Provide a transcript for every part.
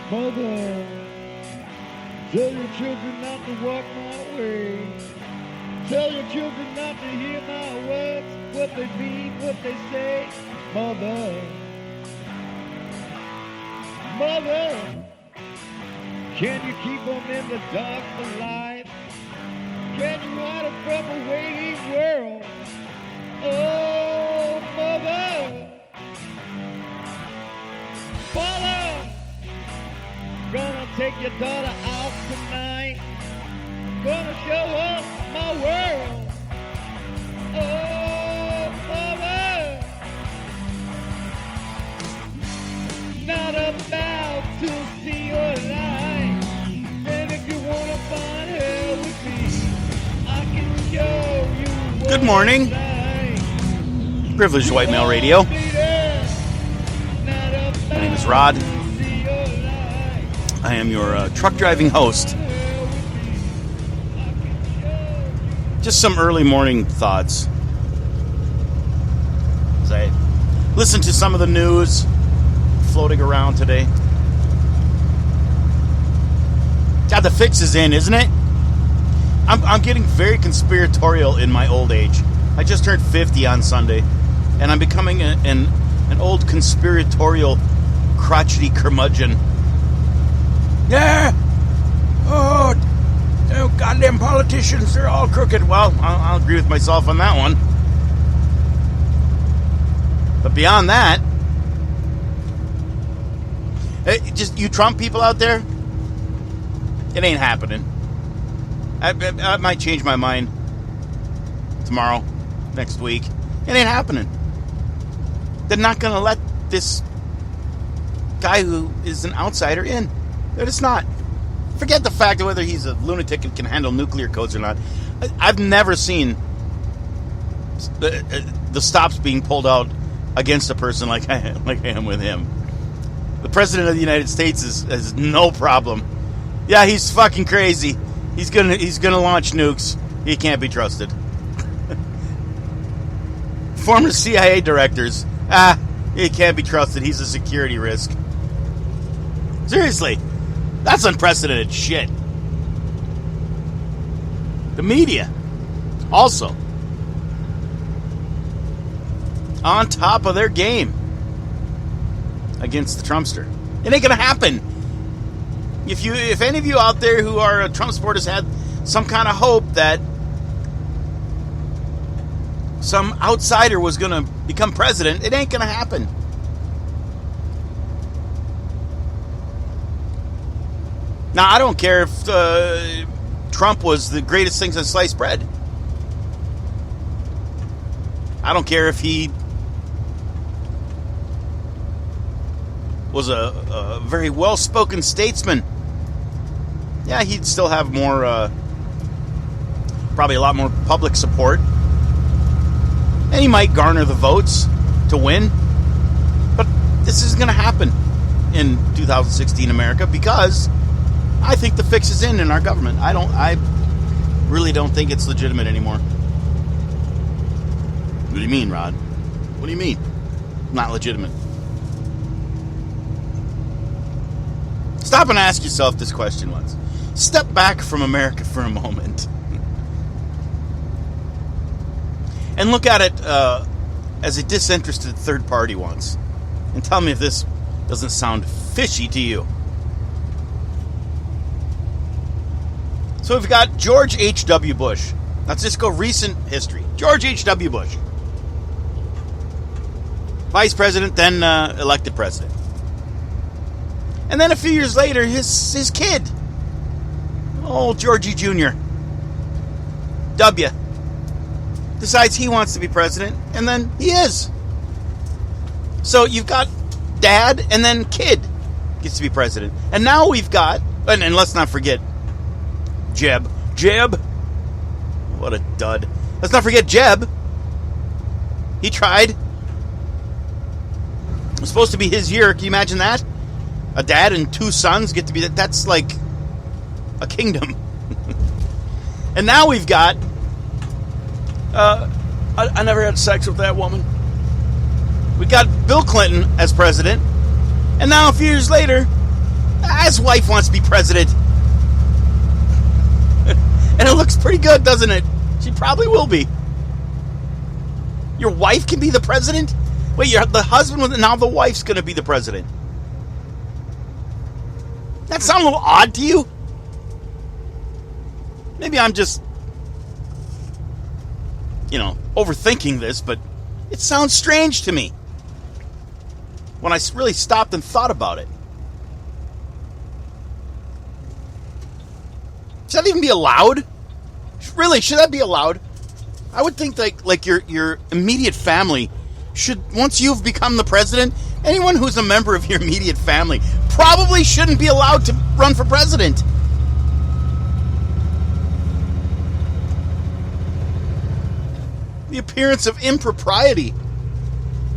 Mother, tell your children not to walk my way. Tell your children not to hear my words, what they mean, what they say. Mother, Mother, can you keep them in the dark for life? Can you hide them from a waiting world? Oh, Mother, Father, gonna take your daughter out tonight. Gonna show her my world. Oh, Mother, not about to see your light. And if you wanna find hell with me, I can show you what. Good morning. Privileged White Male Radio. My name is Rod. I am your truck driving host. Just some early morning thoughts. As I listened to some of the news floating around today. God, the fix is in, isn't it? I'm getting very conspiratorial in my old age. I just turned 50 on Sunday, and I'm becoming an old conspiratorial crotchety curmudgeon. Yeah! Oh, goddamn politicians, they're all crooked. Well, I'll agree with myself on that one. But beyond that, just you Trump people out there, it ain't happening. I might change my mind tomorrow, next week. It ain't happening. They're not going to let this guy who is an outsider in. They're just not. Forget the fact of whether he's a lunatic and can handle nuclear codes or not. I've never seen the stops being pulled out against a person like I am with him. The President of the United States has no problem. Yeah, he's fucking crazy. He's gonna launch nukes. He can't be trusted. Former CIA directors. He can't be trusted. He's a security risk. Seriously. That's unprecedented shit. The media. Also. On top of their game. Against the Trumpster. It ain't gonna happen. If any of you out there who are Trump supporters had some kind of hope that some outsider was going to become president, it ain't going to happen. Now, I don't care if Trump was the greatest thing since sliced bread. I don't care if he was a very well-spoken statesman. Yeah, he'd still have more, probably a lot more public support. And he might garner the votes to win. But this is going to happen in 2016 America because I think the fix is in our government. I really don't think it's legitimate anymore. What do you mean, Rod? What do you mean? Not legitimate. Stop and ask yourself this question once. Step back from America for a moment. And look at it as a disinterested third party once. And tell me if this doesn't sound fishy to you. So we've got George H.W. Bush. Let's just go recent history. George H.W. Bush. Vice president, then elected president. And then a few years later, his kid, old Georgie Jr., W., decides he wants to be president, and then he is. So you've got dad, and then kid gets to be president. And now we've got, and let's not forget Jeb. Jeb, what a dud. Let's not forget Jeb. He tried. It was supposed to be his year. Can you imagine that? A dad and two sons get to be... That's like a kingdom. And now we've got... I never had sex with that woman. We got Bill Clinton as president. And now a few years later, His wife wants to be president. And it looks pretty good, doesn't it? She probably will be. Your wife can be the president? Wait, you're the husband, now the wife's going to be the president. That sound a little odd to you? Maybe I'm just, overthinking this, but it sounds strange to me when I really stopped and thought about it. Should that even be allowed? Really, should that be allowed? I would think like your immediate family should, once you've become the president, anyone who's a member of your immediate family probably shouldn't be allowed to run for president. The appearance of impropriety,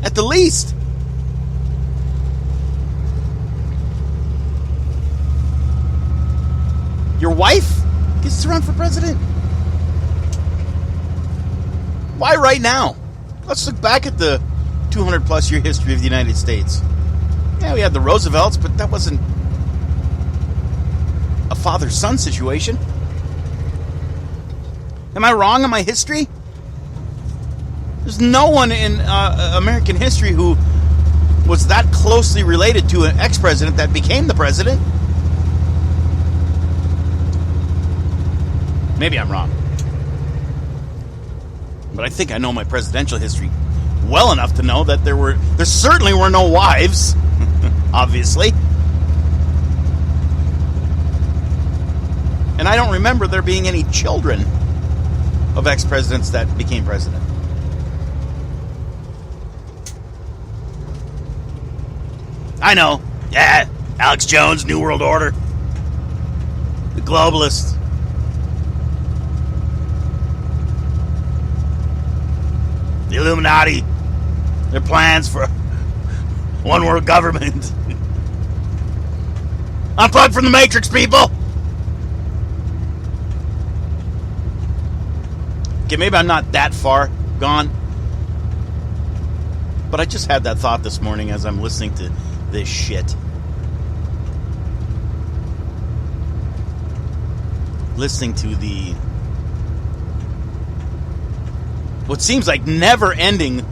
at the least. Your wife gets to run for president? Why right now? Let's look back at the 200 plus year history of the United States. Yeah, we had the Roosevelts, but that wasn't a father-son situation. Am I wrong on my history? There's no one in American history who was that closely related to an ex-president that became the president. Maybe I'm wrong. But I think I know my presidential history well enough to know that there certainly were no wives, obviously. And I don't remember there being any children of ex-presidents that became president. I know. Yeah, Alex Jones, New World Order. The globalists. The Illuminati. Their plans for one world government. Unplug from the Matrix, people! Okay, maybe I'm not that far gone. But I just had that thought this morning as I'm listening to this shit. Listening to the what seems like never-ending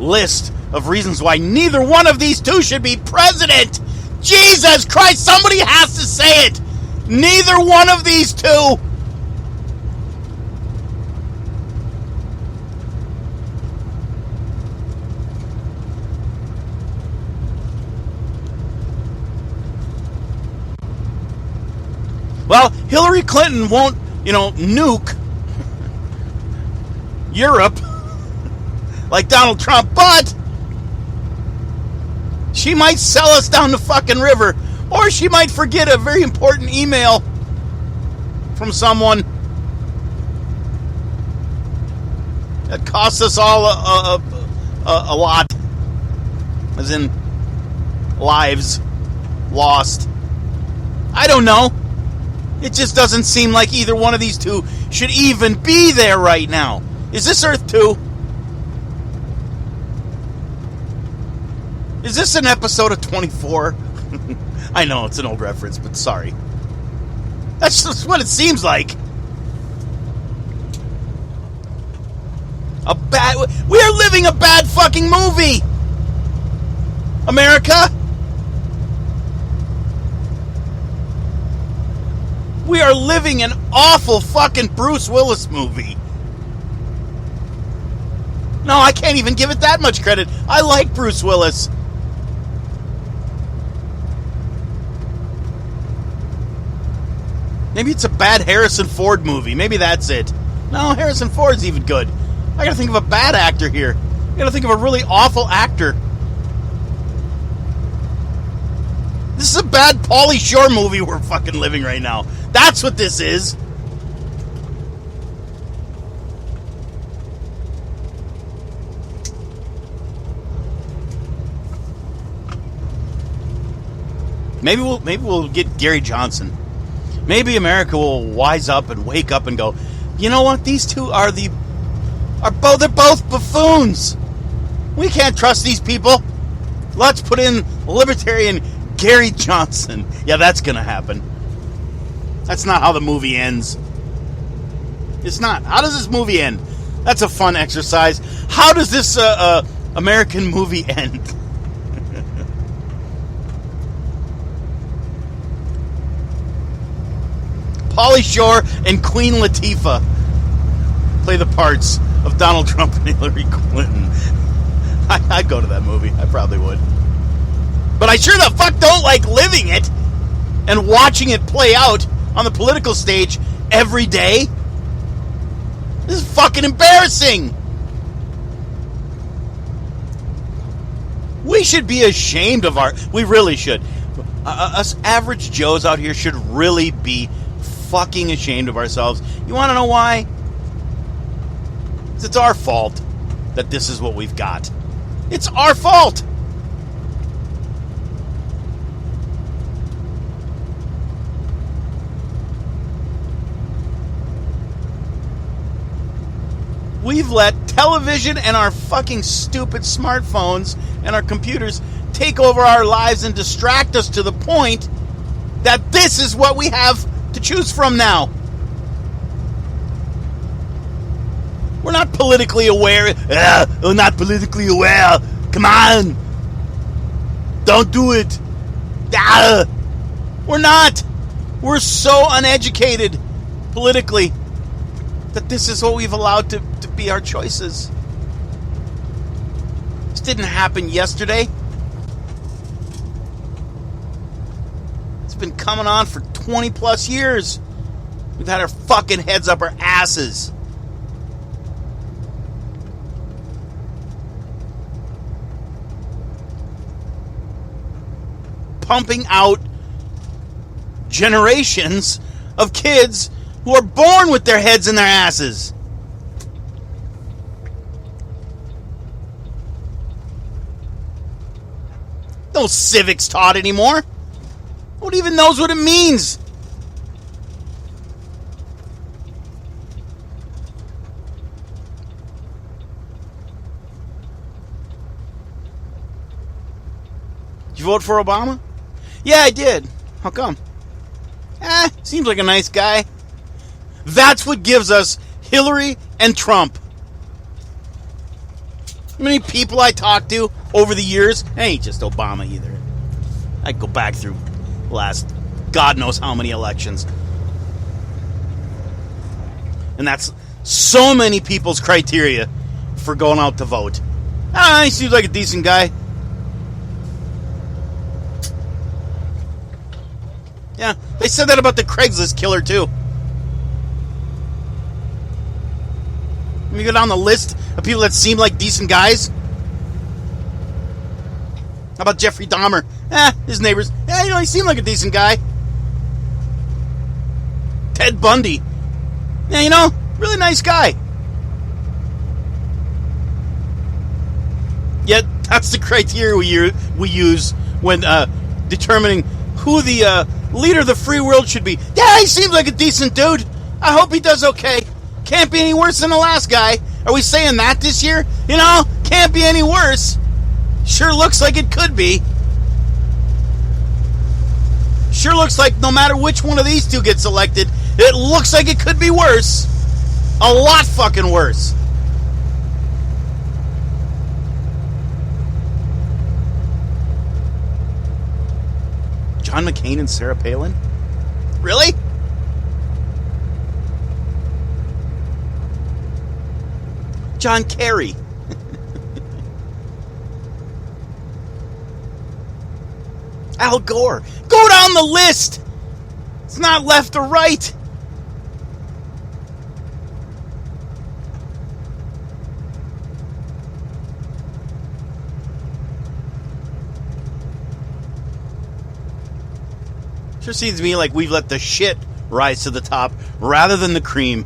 list of reasons why neither one of these two should be president. Jesus Christ, somebody has to say it. Neither one of these two. Well, Hillary Clinton won't, nuke Europe like Donald Trump, but she might sell us down the fucking river, or she might forget a very important email from someone that costs us all a lot, as in lives lost. I don't know. It just doesn't seem like either one of these two should even be there right now. Is this Earth 2? Is this an episode of 24? I know, it's an old reference, but sorry. That's just what it seems like. We are living a bad fucking movie! America! We are living an awful fucking Bruce Willis movie. No, I can't even give it that much credit. I like Bruce Willis. Maybe it's a bad Harrison Ford movie. Maybe that's it. No, Harrison Ford's even good. I gotta think of a bad actor here. I gotta think of a really awful actor. This is a bad Pauly Shore movie we're fucking living right now. That's what this is. Maybe we'll get Gary Johnson. Maybe America will wise up and wake up and go, you know what? These two they're both buffoons. We can't trust these people. Let's put in libertarian Gary Johnson. Yeah, that's going to happen. That's not how the movie ends. It's not. How does this movie end? That's a fun exercise. How does this American movie end? Pauly Shore and Queen Latifah play the parts of Donald Trump and Hillary Clinton. I'd go to that movie. I probably would. But I sure the fuck don't like living it and watching it play out on the political stage every day. This is fucking embarrassing. We should be ashamed of we really should. Us average Joes out here should really be fucking ashamed of ourselves. You want to know why? It's our fault that this is what we've got. It's our fault. We've let television and our fucking stupid smartphones and our computers take over our lives and distract us to the point that this is what we have to choose from now. We're not politically aware. We're not politically aware. Come on. Don't do it. We're not. We're so uneducated politically that this is what we've allowed to be our choices. This didn't happen yesterday. It's been coming on for 20 plus years. We've had our fucking heads up our asses. Pumping out generations of kids who are born with their heads in their asses. No civics taught anymore. Nobody even knows what it means. Did you vote for Obama? Yeah, I did. How come? Seems like a nice guy. That's what gives us Hillary and Trump. How many people I talked to over the years? It ain't just Obama either. I go back through the last God knows how many elections. And that's so many people's criteria for going out to vote. He seems like a decent guy. Yeah, they said that about the Craigslist killer, too. Let me go down the list of people that seem like decent guys. How about Jeffrey Dahmer? His neighbors. He seemed like a decent guy. Ted Bundy. Really nice guy. Yet, that's the criteria we use when determining who the leader of the free world should be. Yeah, he seems like a decent dude. I hope he does okay. Can't be any worse than the last guy. Are we saying that this year? Can't be any worse. Sure looks like it could be. Sure looks like no matter which one of these two gets elected, it looks like it could be worse. A lot fucking worse. John McCain and Sarah Palin? Really? John Kerry. Al Gore. Go down the list. It's not left or right. Sure seems to me like we've let the shit rise to the top rather than the cream.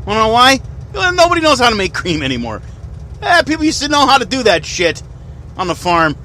Wanna know why? Nobody knows how to make cream anymore. People used to know how to do that shit on the farm.